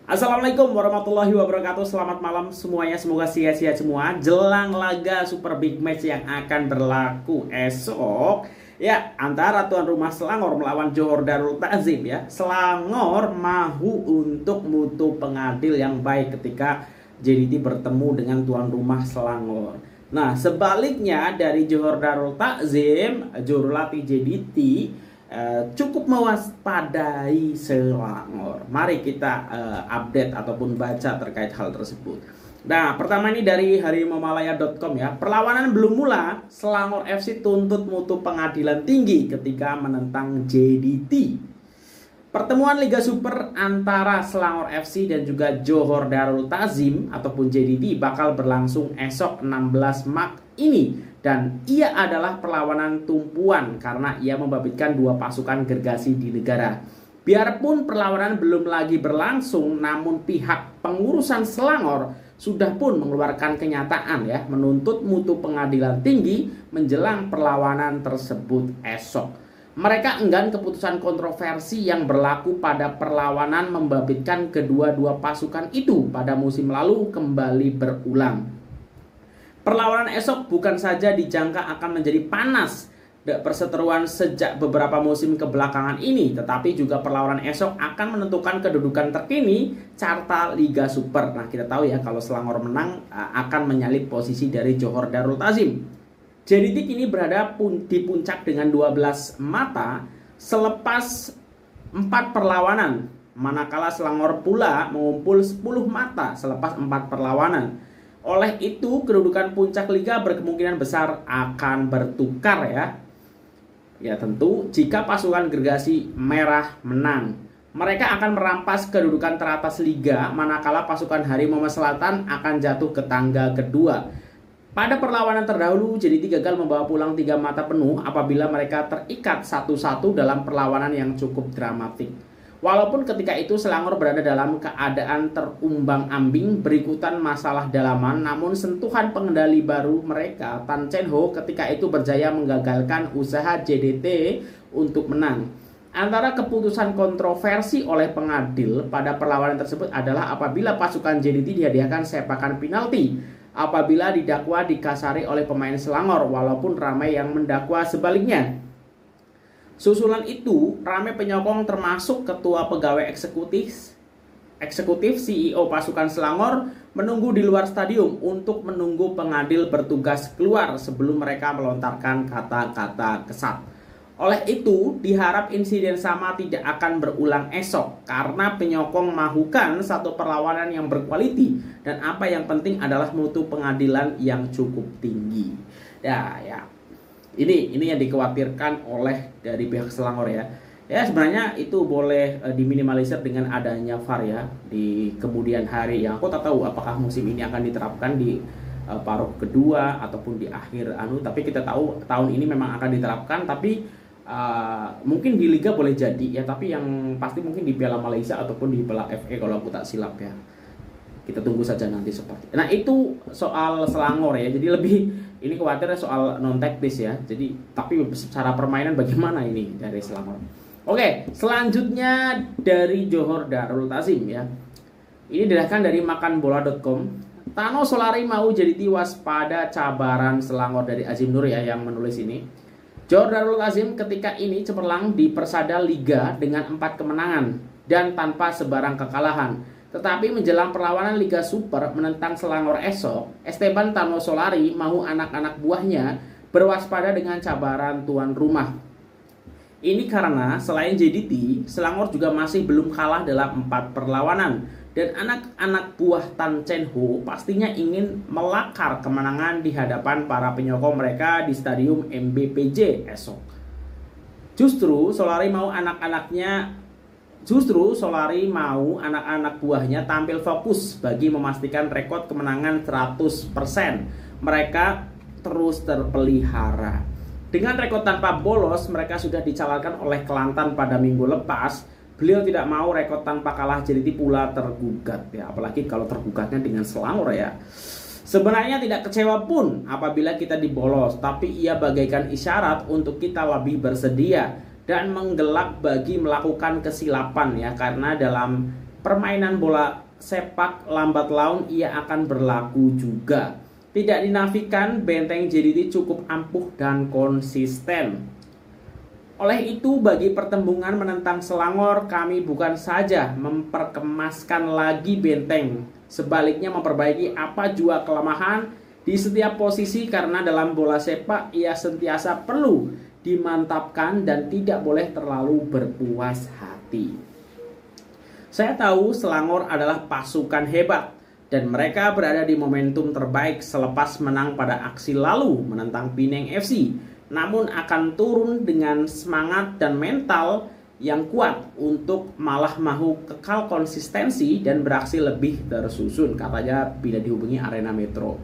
Assalamualaikum warahmatullahi wabarakatuh. Selamat malam semuanya. Semoga sehat-sehat semua. Jelang laga Super Big Match yang akan berlaku esok, ya, antara tuan rumah Selangor melawan Johor Darul Ta'zim, ya. Selangor mahu untuk mutu pengadil yang baik ketika JDT bertemu dengan tuan rumah Selangor. Nah, sebaliknya dari Johor Darul Ta'zim, jurulatih JDT cukup mewaspadai Selangor. Mari kita update ataupun baca terkait hal tersebut. Nah, pertama ini dari harimaumalaya.com, ya. Perlawanan belum mula, Selangor FC tuntut mutu pengadilan tinggi ketika menentang JDT. Pertemuan Liga Super antara Selangor FC dan juga Johor Darul Ta'zim ataupun JDT bakal berlangsung esok 16 Maret ini. Dan ia adalah perlawanan tumpuan karena ia membabitkan dua pasukan gergasi di negara. Biarpun perlawanan belum lagi berlangsung, namun pihak pengurusan Selangor sudah pun mengeluarkan kenyataan, ya, menuntut mutu pengadilan tinggi menjelang perlawanan tersebut esok. Mereka enggan keputusan kontroversi yang berlaku pada perlawanan membabitkan kedua-dua pasukan itu pada musim lalu kembali berulang. Perlawanan esok bukan saja dijangka akan menjadi panas perseteruan sejak beberapa musim kebelakangan ini, tetapi juga perlawanan esok akan menentukan kedudukan terkini carta Liga Super. Nah, kita tahu, ya, kalau Selangor menang akan menyalip posisi dari Johor Darul Ta'zim. JDT kini berada di puncak dengan 12 mata selepas 4 perlawanan, manakala Selangor pula mengumpul 10 mata selepas 4 perlawanan. Oleh itu, kedudukan puncak liga berkemungkinan besar akan bertukar, ya. Ya, tentu jika pasukan gergasi merah menang, mereka akan merampas kedudukan teratas liga, manakala pasukan Harimau Selatan akan jatuh ke tangga kedua. Pada perlawanan terdahulu, JDT gagal membawa pulang 3 mata penuh apabila mereka terikat 1-1 dalam perlawanan yang cukup dramatik. Walaupun ketika itu Selangor berada dalam keadaan terumbang-ambing berikutan masalah dalaman, namun sentuhan pengendali baru mereka, Tan Chen Ho, ketika itu berjaya menggagalkan usaha JDT untuk menang. Antara keputusan kontroversi oleh pengadil pada perlawanan tersebut adalah apabila pasukan JDT dihadiahkan sepakan penalti apabila didakwa dikasari oleh pemain Selangor, walaupun ramai yang mendakwa sebaliknya. Susulan itu, ramai penyokong termasuk ketua pegawai eksekutif CEO pasukan Selangor menunggu di luar stadium untuk menunggu pengadil bertugas keluar sebelum mereka melontarkan kata-kata kesat. Oleh itu, diharap insiden sama tidak akan berulang esok karena penyokong mahukan satu perlawanan yang berkualiti dan apa yang penting adalah mutu pengadilan yang cukup tinggi. Ya. Ini yang dikhawatirkan oleh dari pihak Selangor, ya. Ya, sebenarnya itu boleh diminimalisir dengan adanya VAR, ya, di kemudian hari. Yang aku tak tahu apakah musim ini akan diterapkan di paruh kedua ataupun di akhir tapi kita tahu tahun ini memang akan diterapkan, tapi mungkin di liga boleh jadi, ya, tapi yang pasti mungkin di Piala Malaysia ataupun di Piala FA kalau aku tak silap, ya. Kita tunggu saja nanti seperti. Nah, itu soal Selangor, ya. Jadi lebih ini khawatirnya soal non teknis, ya. Jadi tapi secara permainan bagaimana ini dari Selangor. Oke, selanjutnya dari Johor Darul Ta'zim, ya. Ini didapatkan dari makanbola.com. Tano Solari mau jadi waspada cabaran Selangor, dari Azim Nur, ya, yang menulis ini. Johor Darul Ta'zim ketika ini cemerlang di persada liga dengan 4 kemenangan dan tanpa sebarang kekalahan. Tetapi menjelang perlawanan Liga Super menentang Selangor esok, Esteban Tano Solari mau anak-anak buahnya berwaspada dengan cabaran tuan rumah. Ini karena selain JDT, Selangor juga masih belum kalah dalam 4 perlawanan. Dan anak-anak buah Tan Chen Ho pastinya ingin melakar kemenangan di hadapan para penyokong mereka di Stadium MBPJ esok. Justru Solari mau anak-anak buahnya tampil fokus bagi memastikan rekod kemenangan 100%. Mereka terus terpelihara. Dengan rekod tanpa bolos, mereka sudah dicalonkan oleh Kelantan pada minggu lepas. Beliau tidak mau rekod tanpa kalah JDT pula tergugat, ya, apalagi kalau tergugatnya dengan Selangor, ya. Sebenarnya tidak kecewa pun apabila kita dibolos, tapi ia bagaikan isyarat untuk kita lebih bersedia dan menggelak bagi melakukan kesilapan, ya, karena dalam permainan bola sepak lambat laun ia akan berlaku juga. Tidak dinafikan, benteng JDT cukup ampuh dan konsisten. Oleh itu, bagi pertembungan menentang Selangor, kami bukan saja memperkemaskan lagi benteng, sebaliknya memperbaiki apa jua kelemahan di setiap posisi, karena dalam bola sepak ia sentiasa perlu dimantapkan dan tidak boleh terlalu berpuas hati. Saya tahu Selangor adalah pasukan hebat dan mereka berada di momentum terbaik selepas menang pada aksi lalu menentang Pinang FC. Namun akan turun dengan semangat dan mental yang kuat untuk malah mau kekal konsistensi dan beraksi lebih tersusun, katanya bila dihubungi Arena Metro.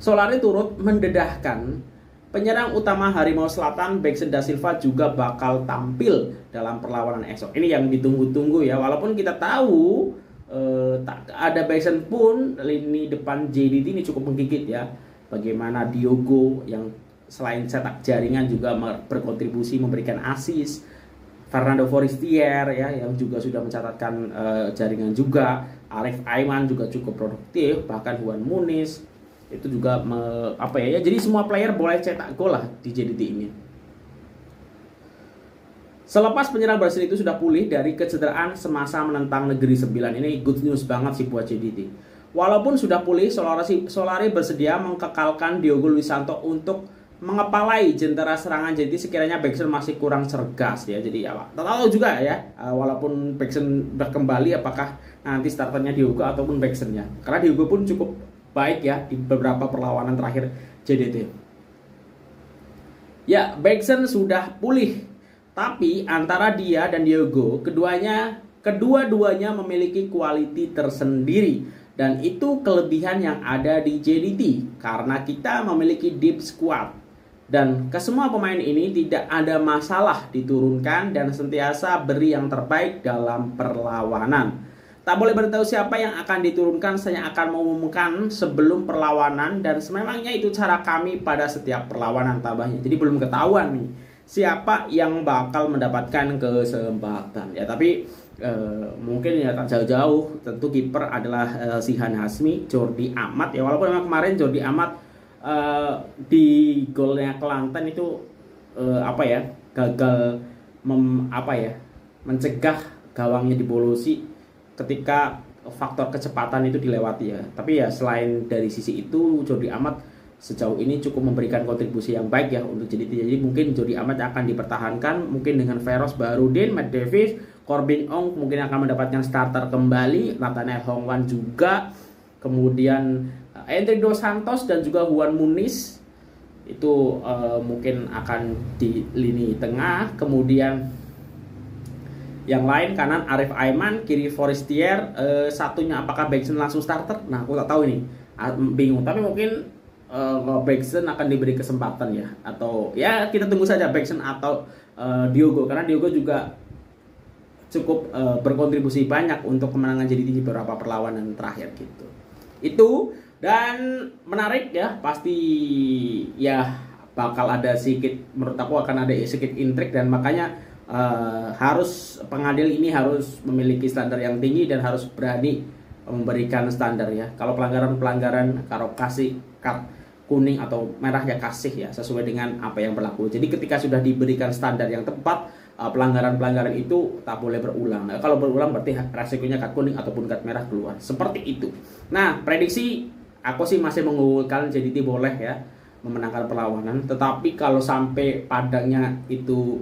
Solari turut mendedahkan penyerang utama Harimau Selatan Beksen Da Silva juga bakal tampil dalam perlawanan esok. Ini yang ditunggu-tunggu ya, walaupun kita tahu tak ada Beksen pun lini depan JDT ini cukup menggigit ya. Bagaimana Diogo yang selain cetak jaringan juga berkontribusi memberikan assist, Fernando Forestier ya yang juga sudah mencatatkan jaringan juga, Arif Aiman juga cukup produktif, bahkan Juan Muniz itu juga jadi semua player boleh cetak gol lah di JDT ini. Selepas penyerang Brasil itu sudah pulih dari kecederaan semasa menentang Negeri Sembilan, ini good news banget sih buat JDT. Walaupun sudah pulih, Solari bersedia mengkekalkan Diogo Luisanto untuk mengepalai jentera serangan JDT sekiranya Beksen masih kurang cergas ya. Jadi ya tahu juga ya, walaupun Beksen udah kembali, apakah nanti starternya Diogo ataupun Beksennya, karena Diogo pun cukup baik ya di beberapa perlawanan terakhir JDT. Ya, Beksen sudah pulih, tapi antara dia dan Diogo, kedua-duanya memiliki quality tersendiri, dan itu kelebihan yang ada di JDT karena kita memiliki deep squad. Dan kesemua pemain ini tidak ada masalah diturunkan dan sentiasa beri yang terbaik dalam perlawanan. Tak boleh beritahu siapa yang akan diturunkan, saya akan mengumumkan sebelum perlawanan dan sememangnya itu cara kami pada setiap perlawanan tambahnya. Jadi belum ketahuan nih siapa yang bakal mendapatkan kesempatan ya, tapi mungkin ya tak jauh-jauh tentu kiper adalah Sihan Hasmi, Jordi Amat ya, walaupun memang kemarin Jordi Amat di golnya Kelantan itu gagal mencegah gawangnya dibolosi ketika faktor kecepatan itu dilewati ya. Tapi ya selain dari sisi itu, Jordi Amat sejauh ini cukup memberikan kontribusi yang baik ya untuk JDT. Jadi mungkin Jordi Amat akan dipertahankan, mungkin dengan Feroz Baharudin, Matt Davis, Corbin Ong mungkin akan mendapatkan starter kembali, Nathaniel Hongwan juga, kemudian Endrick Dos Santos dan juga Juan Muniz itu mungkin akan di lini tengah. Kemudian yang lain kanan Arif Aiman, kiri Forestier, satunya apakah Beksen langsung starter? Nah, aku tak tahu ini, bingung. Tapi mungkin Beksen akan diberi kesempatan ya, atau ya kita tunggu saja Beksen atau Diogo, karena Diogo juga cukup berkontribusi banyak untuk kemenangan JDT di beberapa perlawanan terakhir gitu. Itu dan menarik ya, pasti ya bakal ada sedikit, menurut aku akan ada sedikit intrik, dan makanya harus pengadil ini harus memiliki standar yang tinggi dan harus berani memberikan standar ya. Kalau pelanggaran kalau kasih kartu kuning atau merah ya kasih ya sesuai dengan apa yang berlaku. Jadi ketika sudah diberikan standar yang tepat, pelanggaran-pelanggaran itu tak boleh berulang. Nah, kalau berulang berarti resikonya kartu kuning ataupun kartu merah keluar. Seperti itu. Nah, prediksi aku sih masih mengunggulkan JDT boleh ya memenangkan perlawanan. Tetapi kalau sampai padangnya itu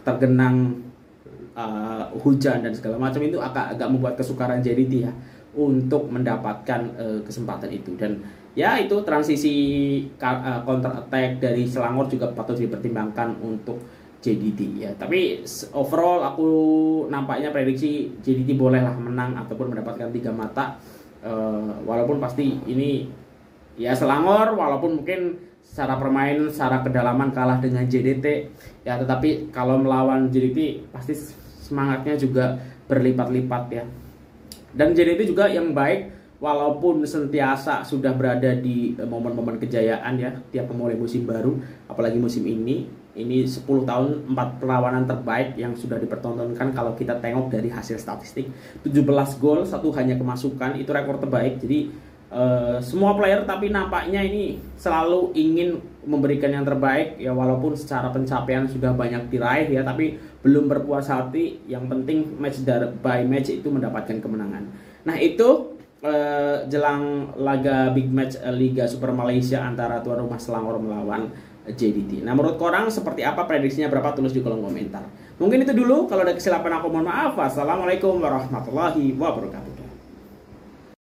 tergenang hujan dan segala macam, itu agak membuat kesukaran JDT ya untuk mendapatkan kesempatan itu. Dan ya itu transisi counter attack dari Selangor juga patut dipertimbangkan untuk JDT ya. Tapi overall aku nampaknya prediksi JDT bolehlah menang ataupun mendapatkan 3 mata, walaupun pasti ini ya Selangor walaupun mungkin secara permainan, secara kedalaman kalah dengan JDT ya, tetapi kalau melawan JDT pasti semangatnya juga berlipat-lipat ya. Dan JDT juga yang baik, walaupun sentiasa sudah berada di momen-momen kejayaan ya tiap memulai musim baru, apalagi musim ini Ini 10 tahun 4 perlawanan terbaik yang sudah dipertontonkan kalau kita tengok dari hasil statistik. 17 gol, 1 hanya kemasukan, itu rekor terbaik. Jadi semua player tapi nampaknya ini selalu ingin memberikan yang terbaik ya, walaupun secara pencapaian sudah banyak diraih ya, tapi belum berpuas hati. Yang penting match by match itu mendapatkan kemenangan. Nah itu jelang laga big match Liga Super Malaysia antara tuan rumah Selangor melawan JDT. Nah menurut korang seperti apa, prediksinya berapa, tulis di kolom komentar. Mungkin itu dulu, kalau ada kesilapan aku mohon maaf. Wassalamualaikum warahmatullahi wabarakatuh.